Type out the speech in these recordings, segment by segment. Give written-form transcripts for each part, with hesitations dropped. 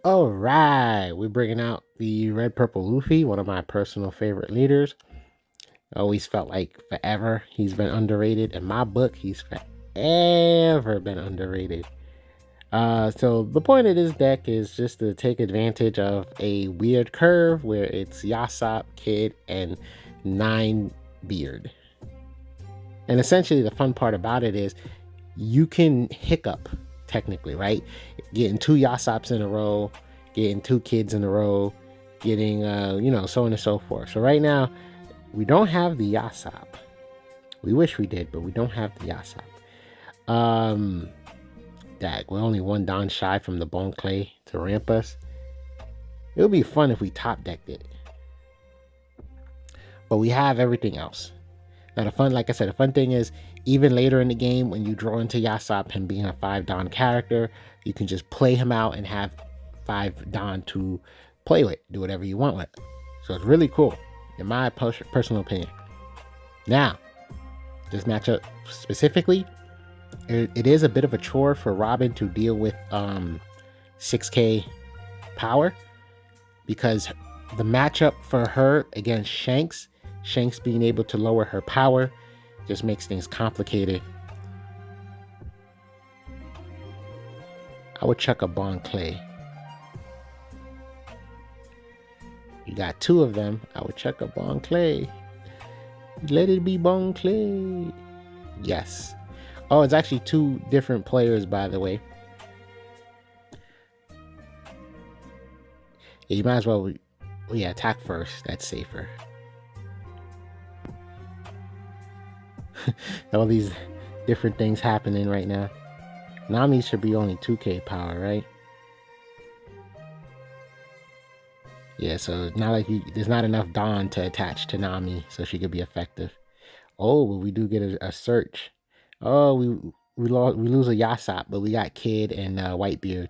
All right, we're bringing out the red purple Luffy, one of my personal favorite leaders. Always felt like forever he's been underrated. In my book, he's forever been underrated. So the point of this deck is just to take advantage of a weird curve where it's Yasop, Kid, and 9 Beard. And essentially, the fun part about it is you can hiccup, technically, right? Getting 2 Yasops in a row, getting 2 Kids in a row, getting, so on and so forth. So right now, we don't have the Yasop. We wish we did, but we don't have the Yasop. Dag, we're only 1 Don shy from the Bone Clay to ramp us. It would be fun if we top decked it. But we have everything else. Now like I said, the fun thing is, even later in the game, when you draw into Yasop, him being a 5 Don character, you can just play him out and have 5 Don to play with, do whatever you want with. So it's really cool, in my personal opinion. Now, this matchup specifically, it is a bit of a chore for Robin to deal with 6k power, because the matchup for her against Shanks being able to lower her power just makes things complicated. I would chuck a Bon Clay. You got 2 of them. I would chuck a Bon Clay. Let it be Bon Clay. Yes. Oh, it's actually 2 different players, by the way. Yeah, you might as well, attack first. That's safer. All these different things happening right now. Nami should be only 2k power, right? Yeah, so it's not like there's not enough Dawn to attach to Nami so she could be effective. Oh, but we do get a search. Oh, we lose a Yasop, but we got Kid and Whitebeard.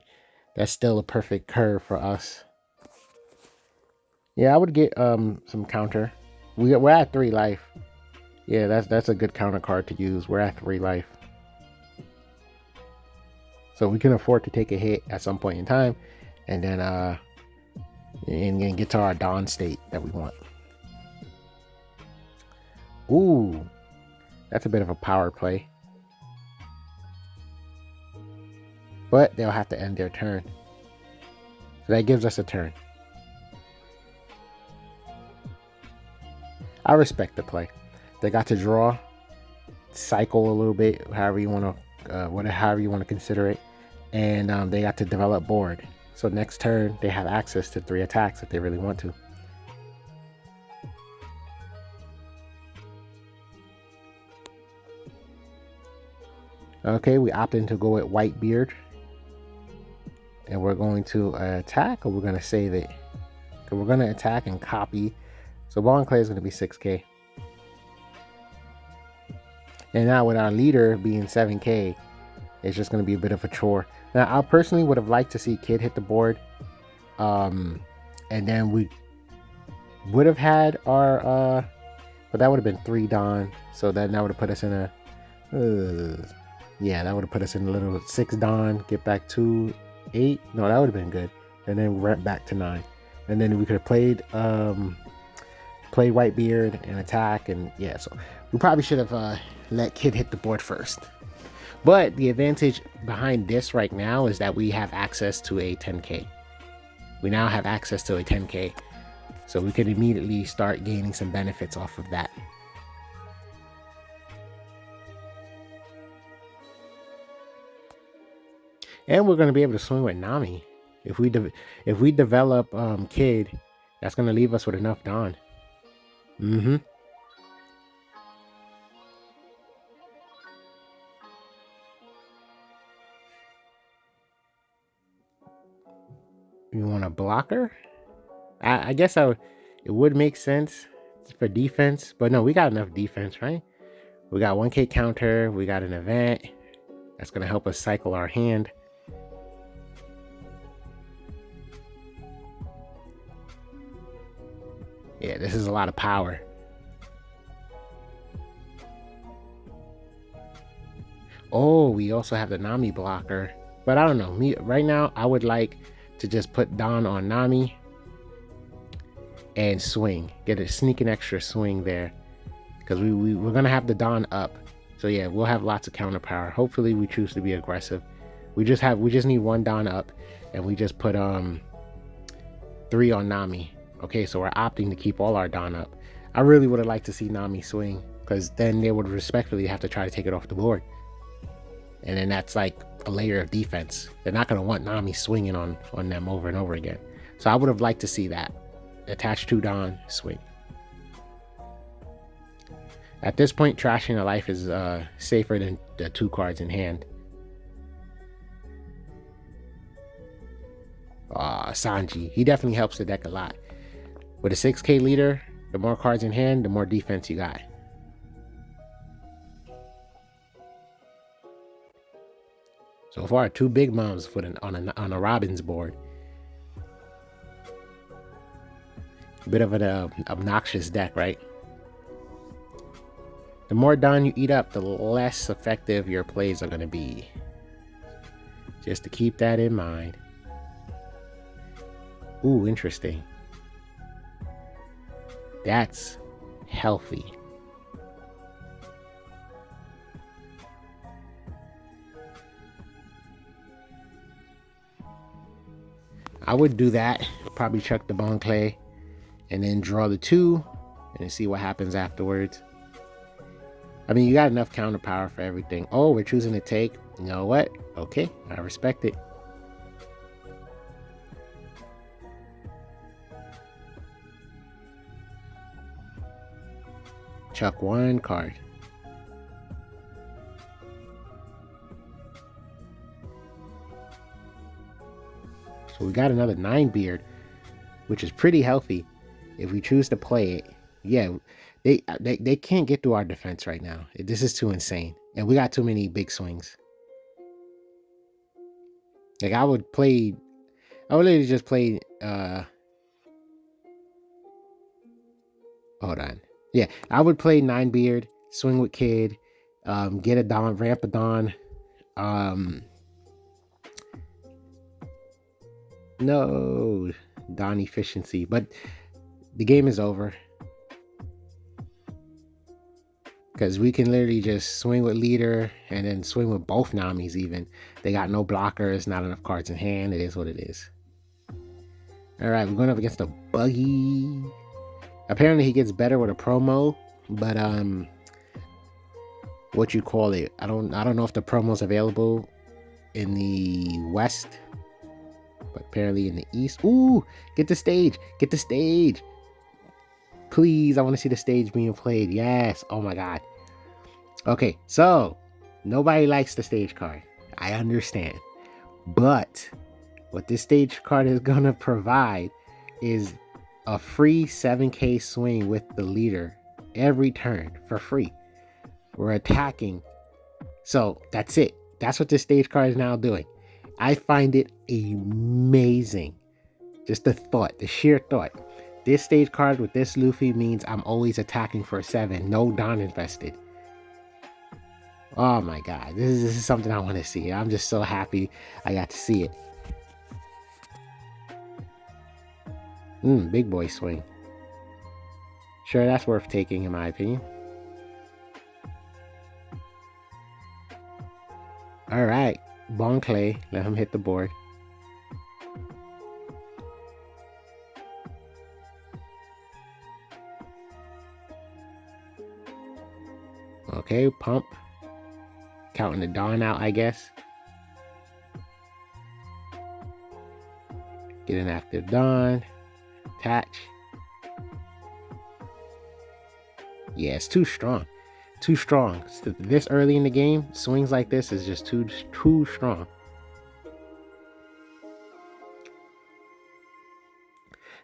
That's still a perfect curve for us. Yeah, I would get some counter. We're at 3 life. Yeah, that's a good counter card to use. We're at 3 life. So we can afford to take a hit at some point in time and then and get to our Dawn state that we want. Ooh, that's a bit of a power play. But they'll have to end their turn. So that gives us a turn. I respect the play. They got to draw, cycle a little bit, however you want to consider it, and they got to develop board. So next turn they have access to 3 attacks if they really want to. Okay, we opted to go with Whitebeard, and we're going to attack, or we're going to save it. Okay, we're going to attack and copy. So Ball and Clay is going to be 6k. And now with our leader being 7k, it's just going to be a bit of a chore. Now, I personally would have liked to see Kid hit the board. And then we would have had our, but that would have been 3 Dawn. So that would have put us in a, yeah, that would have put us in a little 6 Dawn, get back to 8. No, that would have been good. And then we went back to 9. And then we could have played Whitebeard and attack. And yeah, so we probably should have let Kid hit the board first. But the advantage behind this right now is that we have access to a 10k. We now have access to a 10k. So we could immediately start gaining some benefits off of that. And we're going to be able to swing with Nami. If we develop Kid, that's going to leave us with enough Dawn. Mm-hmm. You want a blocker? I guess it would make sense for defense, but no, we got enough defense, right? We got 1k counter, we got an event that's going to help us cycle our hand. Yeah, this is a lot of power. Oh, we also have the Nami blocker. But I don't know. Me right now, I would like to just put Don on Nami and swing. Get a sneaking extra swing there. Because we're going to have the Don up. So yeah, we'll have lots of counter power. Hopefully we choose to be aggressive. We just need one Don up. And we just put 3 on Nami. Okay, so we're opting to keep all our Don up. I really would have liked to see Nami swing. Because then they would respectfully have to try to take it off the board. And then that's like a layer of defense. They're not going to want Nami swinging on them over and over again. So I would have liked to see that. Attach 2 Don, swing. At this point, trashing a life is safer than the 2 cards in hand. Sanji. He definitely helps the deck a lot. With a 6K leader, the more cards in hand, the more defense you got. So far, 2 big moms on a Robin's board. A bit of an obnoxious deck, right? The more Don you eat up, the less effective your plays are going to be. Just to keep that in mind. Ooh, interesting. That's healthy. I would do that. Probably chuck the Bone Clay and then draw the 2 and then see what happens afterwards. I mean, you got enough counter power for everything. Oh, we're choosing to take. You know what? Okay, I respect it. Chuck 1 card. So we got another 9 beard, which is pretty healthy if we choose to play it. Yeah, they can't get through our defense right now. This is too insane. And we got too many big swings. Like I would literally just play hold on. Yeah, I would play 9 beard, swing with Kid, get a Don, ramp a Don. No Don efficiency, but the game is over. Because we can literally just swing with leader and then swing with both Namis even. They got no blockers, not enough cards in hand. It is what it is. Alright, we're going up against a Buggy. Apparently he gets better with a promo, but what you call it? I don't know if the promo is available in the West, but apparently in the East. Ooh, get the stage. Get the stage. Please, I want to see the stage being played. Yes. Oh my god. Okay, so nobody likes the stage card. I understand. But what this stage card is going to provide is a free 7K swing with the leader every turn for free. We're attacking. So that's it. That's what this stage card is now doing. I find it amazing. Just the thought, the sheer thought. This stage card with this Luffy means I'm always attacking for 7. No Don invested. Oh my god. This is something I want to see. I'm just so happy I got to see it. Big boy swing. Sure, that's worth taking in my opinion. Alright. Bon Clay. Let him hit the board. Okay, pump. Counting the Dawn out, I guess. Get an active Dawn. Attach. Yeah, it's too strong. Too strong. This early in the game, swings like this is just too strong.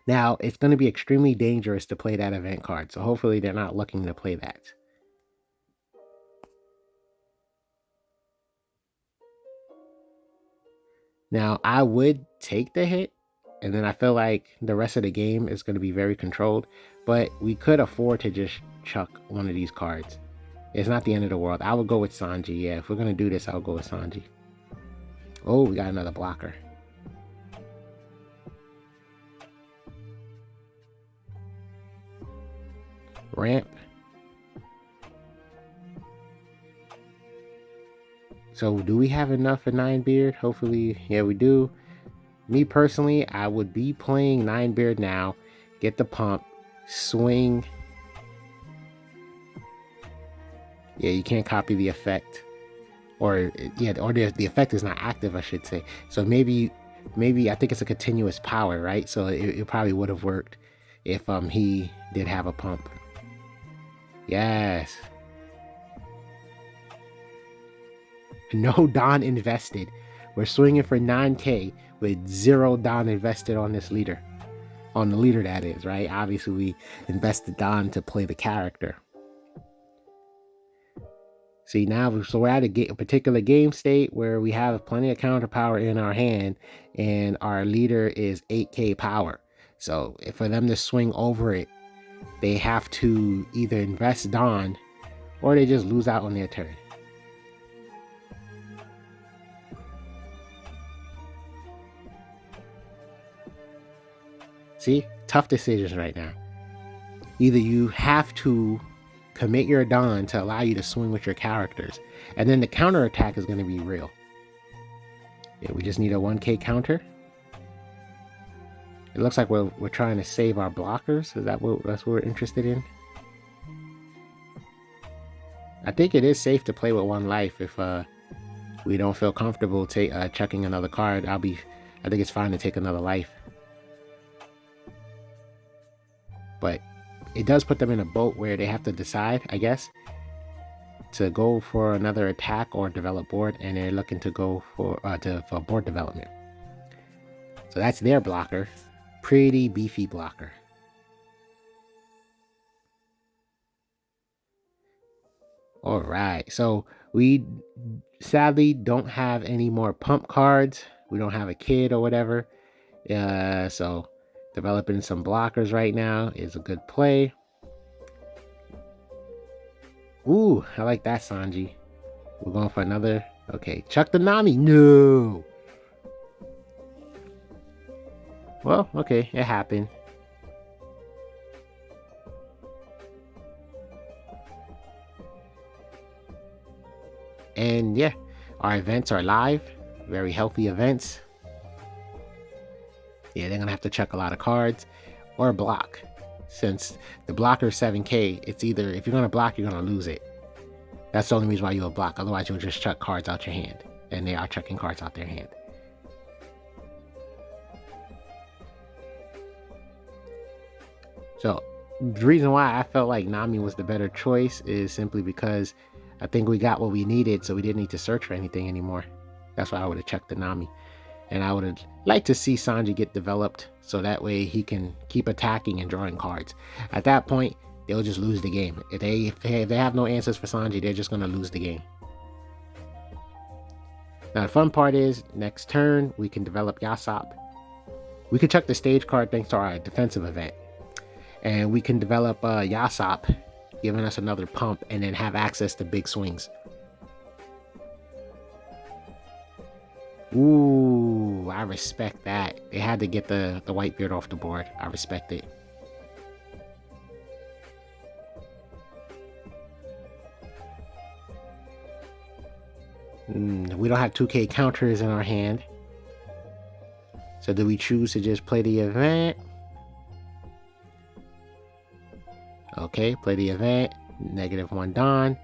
Now, it's going to be extremely dangerous to play that event card, so hopefully they're not looking to play that. Now, I would take the hit, and then I feel like the rest of the game is going to be very controlled, but we could afford to just chuck one of these cards. It's not the end of the world. I would go with Sanji. Yeah, if we're going to do this, I'll go with Sanji. Oh, we got another blocker. ramp. So do we have enough for 9-beard? Hopefully, yeah, we do. Me personally, I would be playing 9-beard now. Get the pump, swing. Yeah, you can't copy the effect. Or the effect is not active, I should say. So maybe I think it's a continuous power, right? So it probably would have worked if he did have a pump. Yes. No Don invested. We're swinging for 9K with 0 Don invested on this leader. On the leader, that is, right? Obviously, we invested Don to play the character. See, now, so we're at a particular game state where we have plenty of counter power in our hand, and our leader is 8K power. So for them to swing over it, they have to either invest Don, or they just lose out on their turn. See, tough decisions right now. Either you have to commit your Don to allow you to swing with your characters, and then the counter attack is going to be real. Yeah, we just need a 1K counter. It looks like we're trying to save our blockers. Is that's what we're interested in? I think it is safe to play with 1 life if we don't feel comfortable chucking another card. I think it's fine to take another life. But it does put them in a boat where they have to decide, I guess, to go for another attack or develop board, and they're looking to go for board development. So that's their blocker. Pretty beefy blocker. All right, so we sadly don't have any more pump cards. We don't have a kid or whatever. So developing some blockers right now is a good play. Ooh, I like that, Sanji. We're going for another. Okay, chuck the Nami. No. Well, okay, it happened. And yeah, our events are live. Very healthy events. Yeah, they're gonna have to chuck a lot of cards or block. Since the blocker is 7K, it's either, if you're gonna block, you're gonna lose it. That's the only reason why you'll block. Otherwise, you'll just chuck cards out your hand. And they are chucking cards out their hand. So the reason why I felt like Nami was the better choice is simply because I think we got what we needed, so we didn't need to search for anything anymore. That's why I would have checked the Nami. And I would have liked to see Sanji get developed so that way he can keep attacking and drawing cards. At that point, they'll just lose the game. If they have no answers for Sanji, they're just going to lose the game. Now the fun part is, next turn, we can develop Yasop. We can chuck the stage card thanks to our defensive event. And we can develop Yasop, giving us another pump, and then have access to big swings. Ooh, I respect that. They had to get the Whitebeard off the board. I respect it. We don't have 2K counters in our hand. So do we choose to just play the event? Okay, play the event. -1 Don.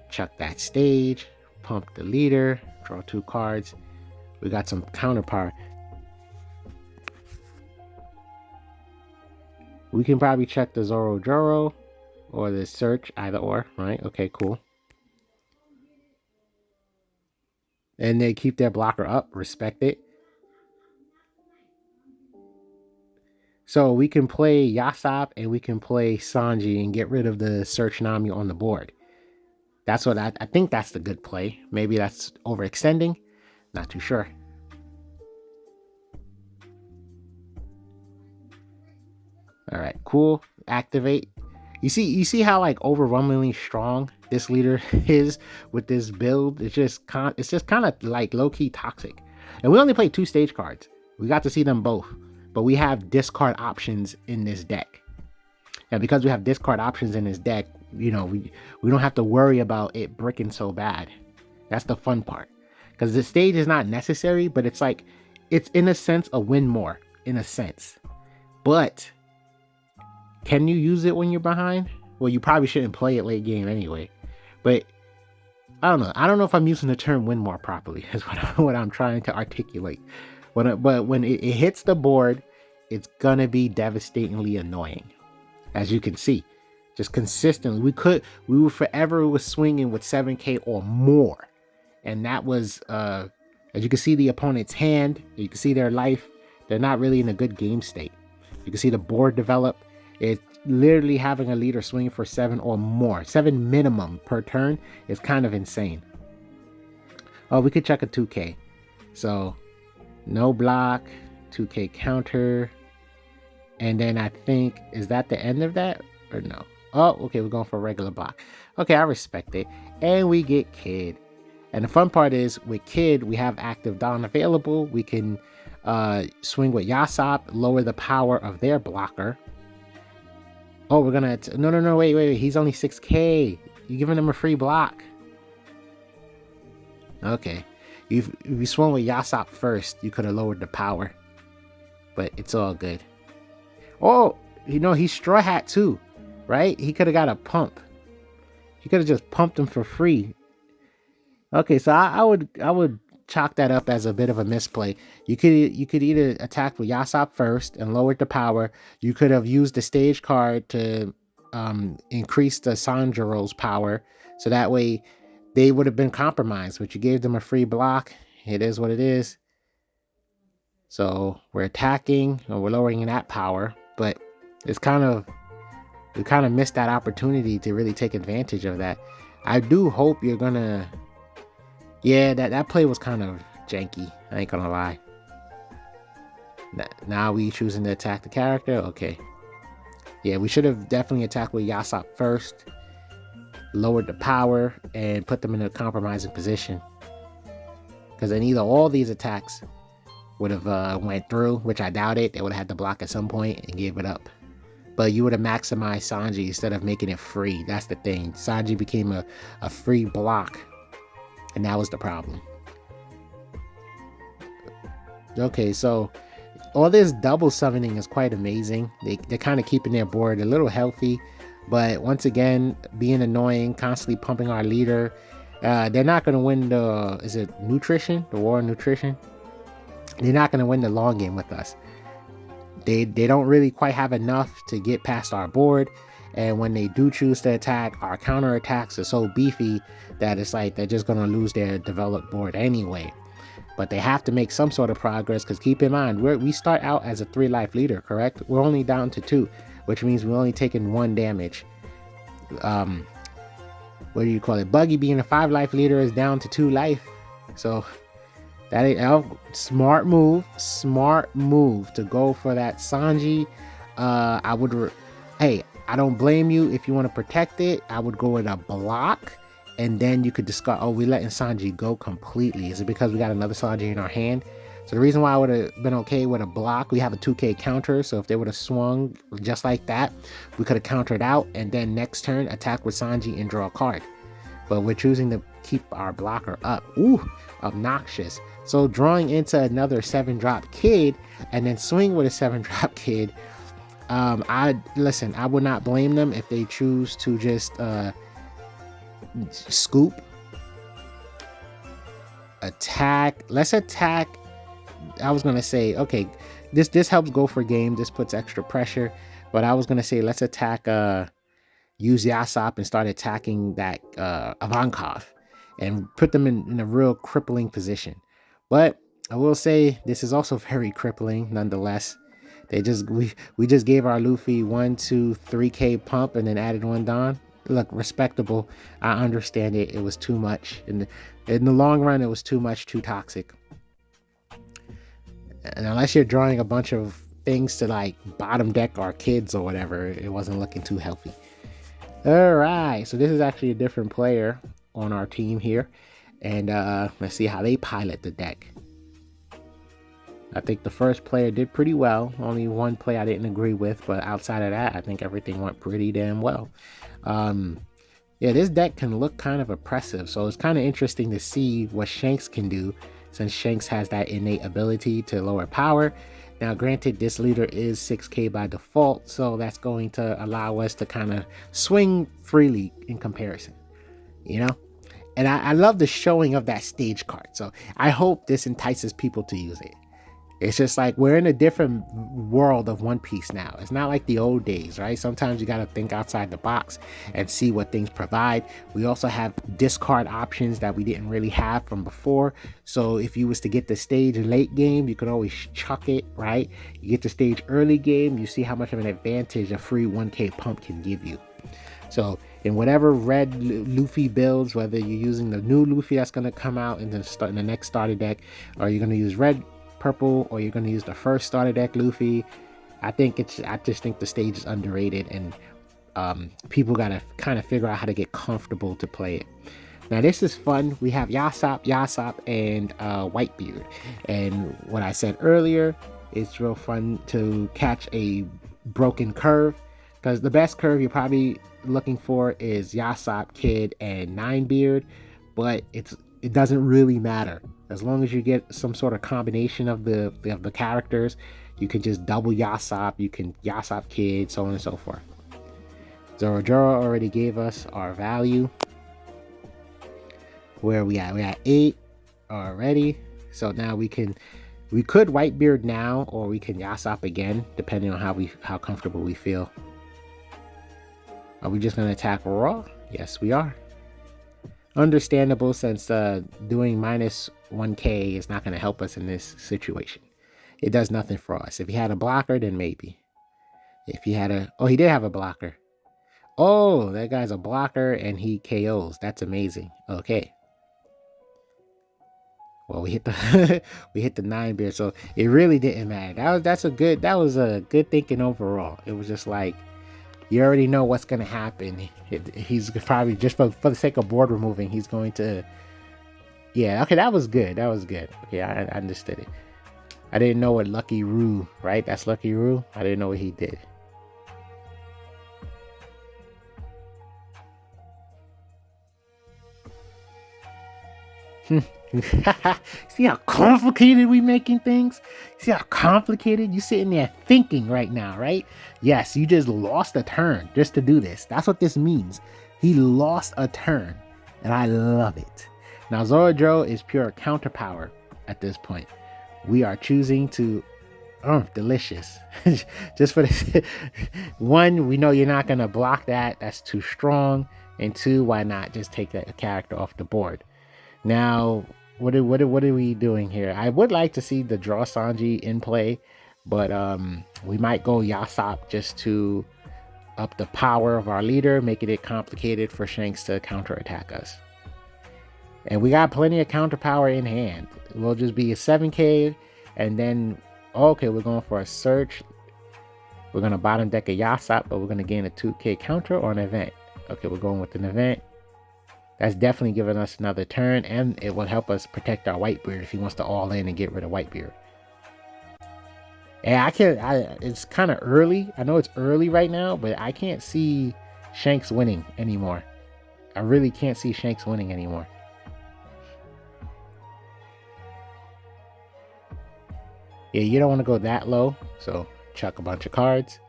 Chuck that stage. Pump the leader. Draw 2 cards. We got some counter power. We can probably check the Zoro Joro or the search, either or, right? Okay, cool. And they keep their blocker up. Respect it. So we can play Yasop and we can play Sanji and get rid of the search Nami on the board. That's what I think that's the good play. Maybe that's overextending. Not too sure. All right, cool. Activate. You see how like overwhelmingly strong this leader is with this build. It's just kind of like low-key toxic. And we only played 2 stage cards. We got to see them both, but we have discard options in this deck. And because we have discard options in his deck, you know, we don't have to worry about it bricking so bad. That's the fun part. Because the stage is not necessary, but it's like, it's in a sense a win more, in a sense. But can you use it when you're behind? Well, you probably shouldn't play it late game anyway. But I don't know. I don't know if I'm using the term win more properly, is what I'm trying to articulate. But when it hits the board, it's going to be devastatingly annoying. As you can see, just consistently, we were forever was swinging with 7K or more. And that was, as you can see the opponent's hand, you can see their life. They're not really in a good game state. You can see the board develop. It's literally having a leader swing for 7 or more. 7 minimum per turn is kind of insane. Oh, we could check a 2K. So, no block, 2K counter. And then I think, is that the end of that? Or no? Oh, okay, we're going for a regular block. Okay, I respect it. And we get Kid. And the fun part is, with Kid, we have active Dawn available. We can swing with Yasop, lower the power of their blocker. Oh, we're gonna... No, wait. He's only 6K. You're giving him a free block. Okay. If you swung with Yasop first, you could have lowered the power. But it's all good. Oh, you know, he's Straw Hat too, right? He could have got a pump. He could have just pumped him for free. Okay, so I would chalk that up as a bit of a misplay. You could either attack with Yasop first and lower the power. You could have used the stage card to increase the Sanjiro's power, so that way they would have been compromised. But you gave them a free block. It is what it is. So we're attacking and we're lowering that power, but it's we kind of missed that opportunity to really take advantage of that. I do hope you're gonna... Yeah, that play was kind of janky. I ain't gonna lie. Now we choosing to attack the character? Okay. Yeah, we should have definitely attacked with Yasop first, lowered the power, and put them in a compromising position. Because then either all these attacks would have went through, which I doubt it. They would have had to block at some point and gave it up. But you would have maximized Sanji instead of making it free. That's the thing. Sanji became a free block. And that was the problem. Okay, so all this double summoning is quite amazing. They're kind of keeping their board a little healthy. But once again, being annoying, constantly pumping our leader. They're not going to win the... Is it Nutrition? The War of Nutrition? They're not going to win the long game with us. They don't really quite have enough to get past our board. And when they do choose to attack, our counter attacks are so beefy that it's like they're just going to lose their developed board anyway. But they have to make some sort of progress, because keep in mind, we start out as a 3-life leader, correct? We're only down to 2, which means we're only taking 1 damage. What do you call it? Buggy being a 5-life leader is down to 2 life. So that is a smart move to go for that Sanji. Hey, I don't blame you if you want to protect it. I would go with a block, and then you could discard. Oh, we're letting Sanji go completely. Is it because we got another Sanji in our hand? So the reason why I would have been okay with a block, we have a 2K counter. So if they would have swung just like that, we could have countered out, and then next turn attack with Sanji and draw a card. But we're choosing to keep our blocker up. Ooh, obnoxious. So drawing into another 7-drop Kid, and then swing with a 7-drop Kid. I would not blame them if they choose to just scoop, attack. Let's attack. I was gonna say, okay, this helps go for game. This puts extra pressure, but I was gonna say let's attack. Use Yasop and start attacking that Ivankov and put them in a real crippling position. But I will say this is also very crippling nonetheless. We just gave our Luffy 1, 2, 3K pump and then added 1 Dawn. Look, respectable. I understand it. It was too much. In the long run, it was too much, too toxic. And unless you're drawing a bunch of things to like bottom deck our kids or whatever, it wasn't looking too healthy. All right, so this is actually a different player on our team here. And let's see how they pilot the deck. I think the first player did pretty well. Only one play I didn't agree with, but outside of that, I think everything went pretty damn well. Yeah, this deck can look kind of oppressive, so it's kind of interesting to see what Shanks can do, since Shanks has that innate ability to lower power. Now, granted, this leader is 6k by default, so that's going to allow us to kind of swing freely in comparison, you know? And I love the showing of that stage card, so I hope this entices people to use it. It's just like we're in a different world of One Piece now. It's not like the old days, right? Sometimes you got to think outside the box and see what things provide. We also have discard options that we didn't really have from before. So if you was to get the stage late game, you could always chuck it, right? You get the stage early game, you see how much of an advantage a free 1k pump can give you. So in whatever red Luffy builds, whether you're using the new Luffy that's going to come out in the next starter deck, or you're going to use red, purple, or you're going to use the first starter deck Luffy, I just think the stage is underrated, and people got to kind of figure out how to get comfortable to play it. Now this is fun. We have Yasop, and Whitebeard, and what I said earlier, it's real fun to catch a broken curve, because the best curve you're probably looking for is Yasop, Kid, and Ninebeard, but it doesn't really matter. As long as you get some sort of combination of the characters, you can just double Yasop, you can Yasop Kid, so on and so forth. Zorojoro already gave us our value. Where we at? We at 8 already. So now we could Whitebeard now, or we can Yasop again, depending on how comfortable we feel. Are we just gonna attack raw? Yes, we are. Understandable, since doing minus 1k is not going to help us in this situation. It does nothing for us. If he had a blocker, then maybe. If he had a... Oh, he did have a blocker. Oh, that guy's a blocker and he KOs. That's amazing. Okay. Well, we hit the we hit the 9-beard, so it really didn't matter. That was a good thinking overall. It was just like, you already know what's going to happen. He's probably, just for the sake of board removing, he's going to... Yeah, okay, that was good. That was good. Okay, I understood it. I didn't know what Lucky Roo, right? That's Lucky Roo. I didn't know what he did. See how complicated we making things? See how complicated? You sitting there thinking right now, right? Yes, you just lost a turn just to do this. That's what this means. He lost a turn, and I love it. Now Zorojoro is pure counter power at this point. We are choosing to delicious. Just for this. One, we know you're not gonna block that. That's too strong. And two, why not just take that character off the board? Now, what are we doing here? I would like to see the draw Sanji in play, but we might go Yasop just to up the power of our leader, making it complicated for Shanks to counterattack us. And we got plenty of counter power in hand. We'll just be a 7k, and then okay, we're going for a search. We're gonna bottom deck a Yasop, but we're gonna gain a 2k counter or an event. Okay, we're going with an event. That's definitely giving us another turn, and it will help us protect our Whitebeard if he wants to all in and get rid of Whitebeard. And it's kind of early. I know it's early right now, but I can't see Shanks winning anymore. I really can't see Shanks winning anymore. Yeah, you don't want to go that low, so chuck a bunch of cards.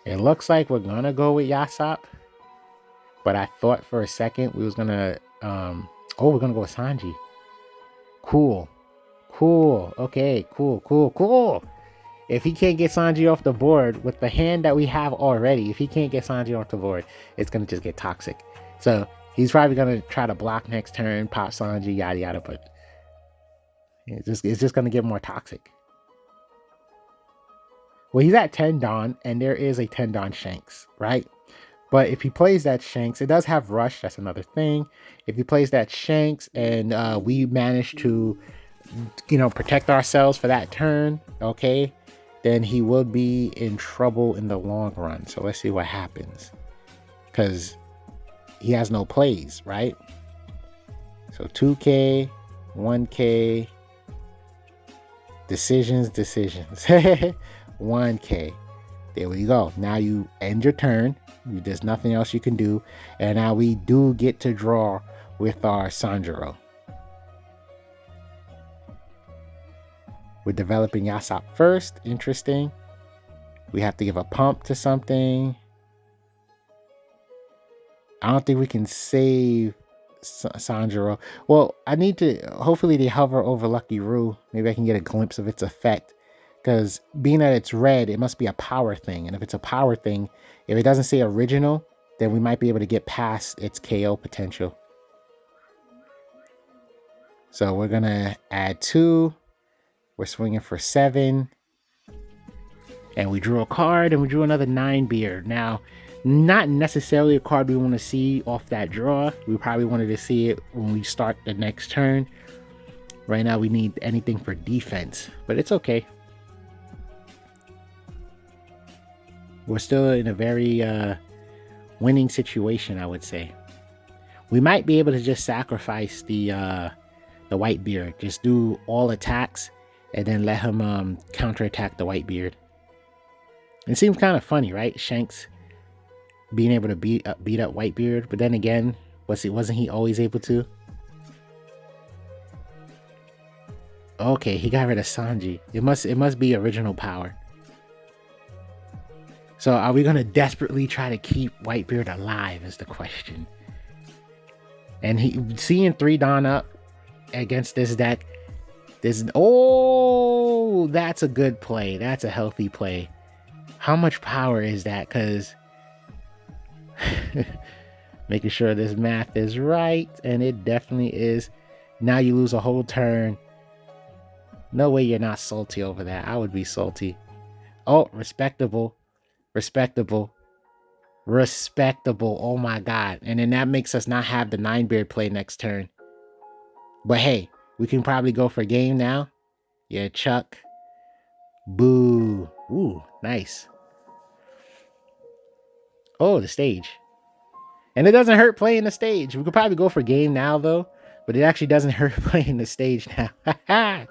It looks like we're gonna go with Yasop, but I thought for a second we was gonna we're gonna go with Sanji. Cool. Okay, cool. If he can't get Sanji off the board with the hand that we have already, if he can't get Sanji off the board, it's gonna just get toxic. So he's probably gonna try to block next turn, pop Sanji, yada yada, but it's just gonna get more toxic. Well, he's at 10 Dawn, and there is a 10 Dawn Shanks, right? But if he plays that Shanks, it does have Rush. That's another thing. If he plays that Shanks and we manage to, protect ourselves for that turn, okay, then he will be in trouble in the long run. So let's see what happens. Because he has no plays, right? So 2k, 1k, Decisions. 1K. There we go. Now you end your turn. There's nothing else you can do. And now we do get to draw with our Sanjuro. We're developing Yasop first. Interesting. We have to give a pump to something. I don't think we can save Sanjuro. Well, I need to... Hopefully they hover over Lucky Roo. Maybe I can get a glimpse of its effect. Because being that it's red, it must be a power thing. And if it's a power thing, if it doesn't say original, then we might be able to get past its KO potential. So we're going to add 2. We're swinging for 7. And we drew a card, and we drew another 9-beard. Now, not necessarily a card we want to see off that draw. We probably wanted to see it when we start the next turn. Right now, we need anything for defense, but it's okay. We're still in a very winning situation, I would say. We might be able to just sacrifice the Whitebeard. Just do all attacks and then let him counterattack the Whitebeard. It seems kind of funny, right? Shanks being able to beat up Whitebeard, but then again, wasn't he always able to? Okay, he got rid of Sanji. It must be original power. So are we gonna desperately try to keep Whitebeard alive is the question. And seeing 3 Dawn up against this deck, oh, that's a good play. That's a healthy play. How much power is that? Because making sure this math is right, and it definitely is. Now you lose a whole turn. No way you're not salty over that. I would be salty. Oh, respectable. Oh my god. And then that makes us not have the 9-beard play next turn. But hey, we can probably go for game now. Yeah, Chuck. Boo. Ooh, nice. Oh, the stage. And it doesn't hurt playing the stage. We could probably go for game now, though. But it actually doesn't hurt playing the stage now.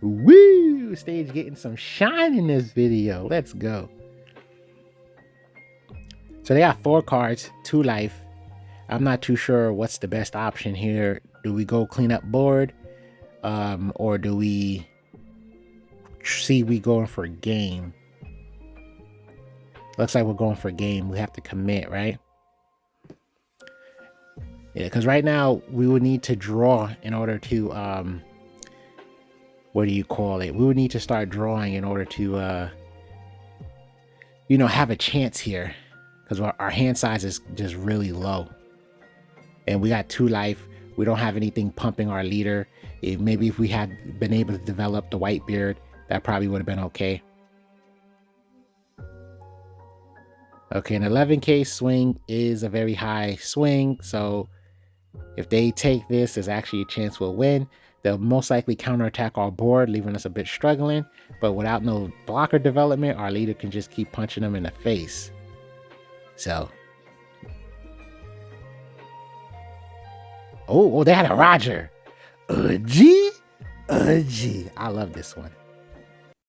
Woo! Stage getting some shine in this video. Let's go. So they got 4 cards, 2 life. I'm not too sure what's the best option here. Do we go clean up board? Or do we see we going for game? Looks like we're going for game. We have to commit, right? Yeah, because right now we would need to draw in order to what do you call it? We would need to start drawing in order to have a chance here, because our hand size is just really low, and we got 2 life. We don't have anything pumping our leader. Maybe if we had been able to develop the Whitebeard, that probably would have been okay. Okay, an 11K swing is a very high swing, so if they take this, there's actually a chance we'll win. They'll most likely counterattack our board, leaving us a bit struggling, but without no blocker development, our leader can just keep punching them in the face. So, oh, they had a Roger. G. I love this one.